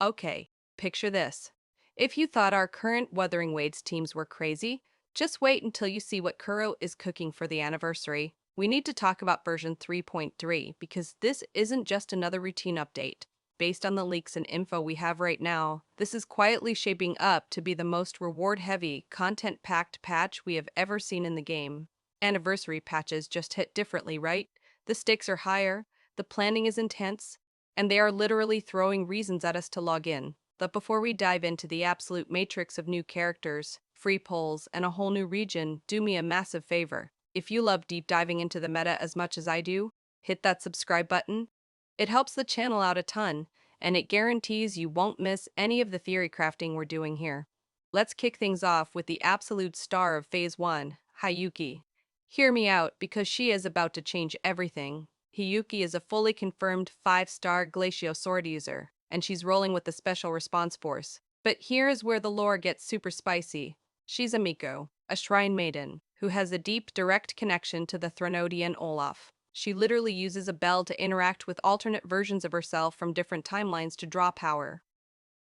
Okay, picture this. If you thought our current Wuthering Waves teams were crazy, just wait until you see what Kuro is cooking for the anniversary. We need to talk about version 3.3 because this isn't just another routine update. Based on the leaks and info we have right now, this is quietly shaping up to be the most reward-heavy, content-packed patch we have ever seen in the game. Anniversary patches just hit differently, right? The stakes are higher, the planning is intense, and they are literally throwing reasons at us to log in. But before we dive into the absolute matrix of new characters, free polls, and a whole new region, do me a massive favor. If you love deep diving into the meta as much as I do, hit that subscribe button. It helps the channel out a ton, and it guarantees you won't miss any of the theory crafting we're doing here. Let's kick things off with the absolute star of Phase 1, Hiyuki. Hear me out because she is about to change everything. Hiyuki is a fully confirmed 5-star Glacio sword user, and she's rolling with the Special Response Force. But here is where the lore gets super spicy. She's a Miko, a shrine maiden, who has a deep, direct connection to the Threnodian Olaf. She literally uses a bell to interact with alternate versions of herself from different timelines to draw power.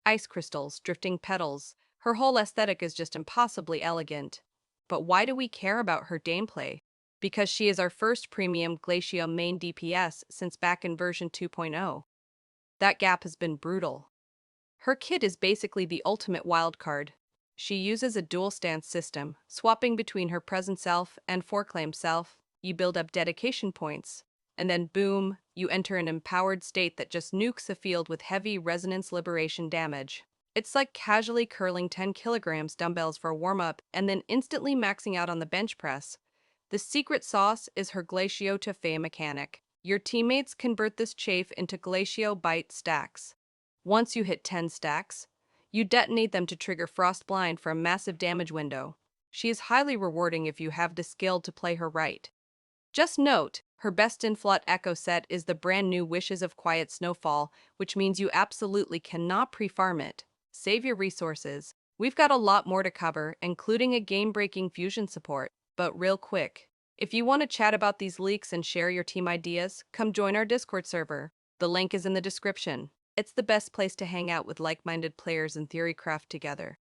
Ice crystals, drifting petals, her whole aesthetic is just impossibly elegant. But why do we care about her gameplay? Because she is our first premium Glacio main DPS since back in version 2.0. That gap has been brutal. Her kit is basically the ultimate wildcard. She uses a dual stance system, swapping between her present self and foreclaimed self. You build up dedication points, and then boom, you enter an empowered state that just nukes a field with heavy resonance liberation damage. It's like casually curling 10 kilograms dumbbells for a warm-up and then instantly maxing out on the bench press. The secret sauce is her Glacio to Fey mechanic. Your teammates convert this chafe into Glacio Bite stacks. Once you hit 10 stacks, you detonate them to trigger Frostblind for a massive damage window. She is highly rewarding if you have the skill to play her right. Just note, her best in Flood Echo set is the brand new Wishes of Quiet Snowfall, which means you absolutely cannot pre-farm it. Save your resources. We've got a lot more to cover, including a game-breaking fusion support. But real quick, if you want to chat about these leaks and share your team ideas, come join our Discord server. The link is in the description. It's the best place to hang out with like-minded players and theorycraft together.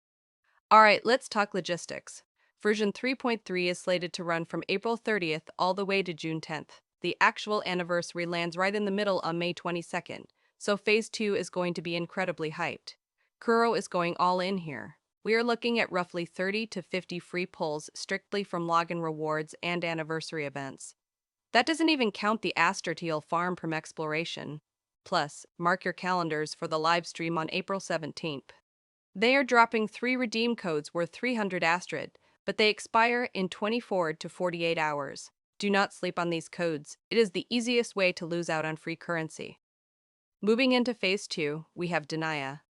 Alright, let's talk logistics. Version 3.3 is slated to run from April 30th all the way to June 10th. The actual anniversary lands right in the middle on May 22nd, so Phase 2 is going to be incredibly hyped. Kuro is going all in here. We are looking at roughly 30 to 50 free pulls strictly from login rewards and anniversary events. That doesn't even count the Asterteal farm from exploration. Plus, mark your calendars for the live stream on April 17th. They are dropping 3 redeem codes worth 300 Astrid, but they expire in 24 to 48 hours. Do not sleep on these codes. It is the easiest way to lose out on free currency. Moving into Phase 2, we have Denia.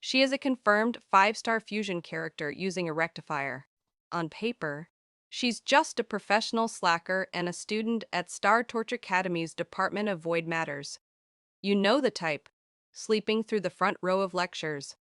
She is a confirmed 5-star fusion character using a rectifier. On paper, she's just a professional slacker and a student at Star Torch Academy's Department of Void Matters. You know the type, sleeping through the front row of lectures.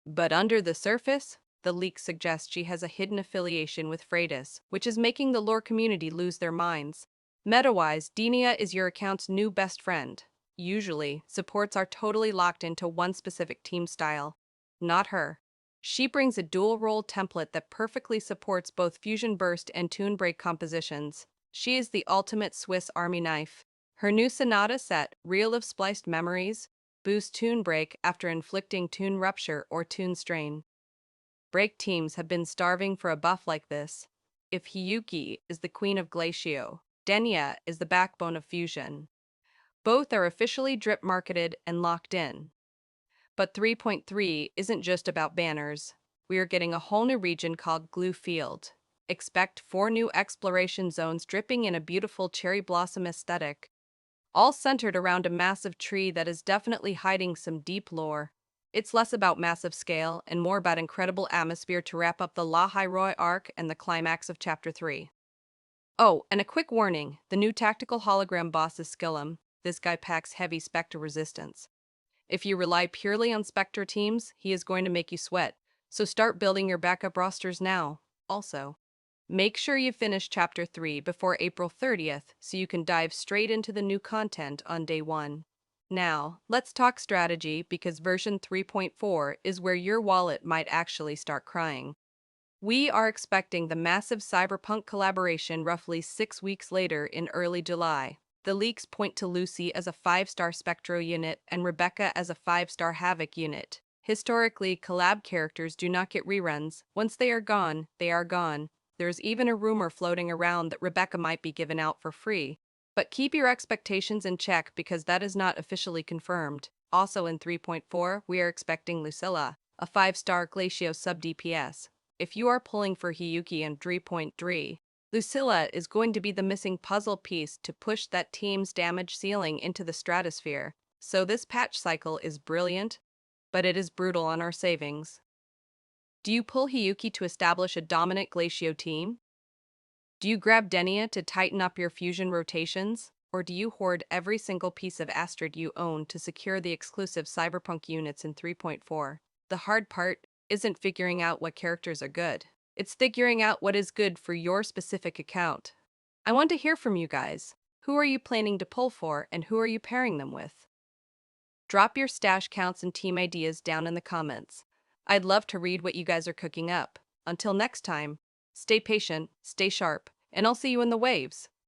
But under the surface, the leaks suggest she has a hidden affiliation with Freitas, which is making the lore community lose their minds. Meta-wise, Denia is your account's new best friend. Usually, supports are totally locked into one specific team style. Not her. She brings a dual-role template that perfectly supports both Fusion Burst and Toon Break compositions. She is the ultimate Swiss Army knife. Her new Sonata set, Reel of Spliced Memories, boosts Toon Break after inflicting Toon Rupture or Toon Strain. Break teams have been starving for a buff like this. If Hiyuki is the queen of Glacio, Denia is the backbone of Fusion. Both are officially drip marketed and locked in. But 3.3 isn't just about banners. We are getting a whole new region called Glue Field. Expect 4 new exploration zones dripping in a beautiful cherry blossom aesthetic, all centered around a massive tree that is definitely hiding some deep lore. It's less about massive scale and more about incredible atmosphere to wrap up the La Roy arc and the climax of Chapter 3. Oh, and a quick warning, the new tactical hologram boss is Skillum. This guy packs heavy Spectre resistance. If you rely purely on Spectre teams, he is going to make you sweat, so start building your backup rosters now. Also, make sure you finish Chapter 3 before April 30th so you can dive straight into the new content on day 1. Now, let's talk strategy because version 3.4 is where your wallet might actually start crying. We are expecting the massive Cyberpunk collaboration roughly 6 weeks later in early July. The leaks point to Lucy as a 5-star Spectro unit and Rebecca as a 5-star Havoc unit. Historically, collab characters do not get reruns. Once they are gone, they are gone. There's even a rumor floating around that Rebecca might be given out for free. But keep your expectations in check because that is not officially confirmed. Also in 3.4, we are expecting Lucilla, a 5-star Glacio sub-DPS. If you are pulling for Hiyuki in 3.3, Lucilla is going to be the missing puzzle piece to push that team's damage ceiling into the stratosphere. So this patch cycle is brilliant, but it is brutal on our savings. Do you pull Hiyuki to establish a dominant Glacio team? Do you grab Denia to tighten up your fusion rotations? Or do you hoard every single piece of Astrid you own to secure the exclusive Cyberpunk units in 3.4? The hard part isn't figuring out what characters are good. It's figuring out what is good for your specific account. I want to hear from you guys. Who are you planning to pull for and who are you pairing them with? Drop your stash counts and team ideas down in the comments. I'd love to read what you guys are cooking up. Until next time, stay patient, stay sharp, and I'll see you in the waves.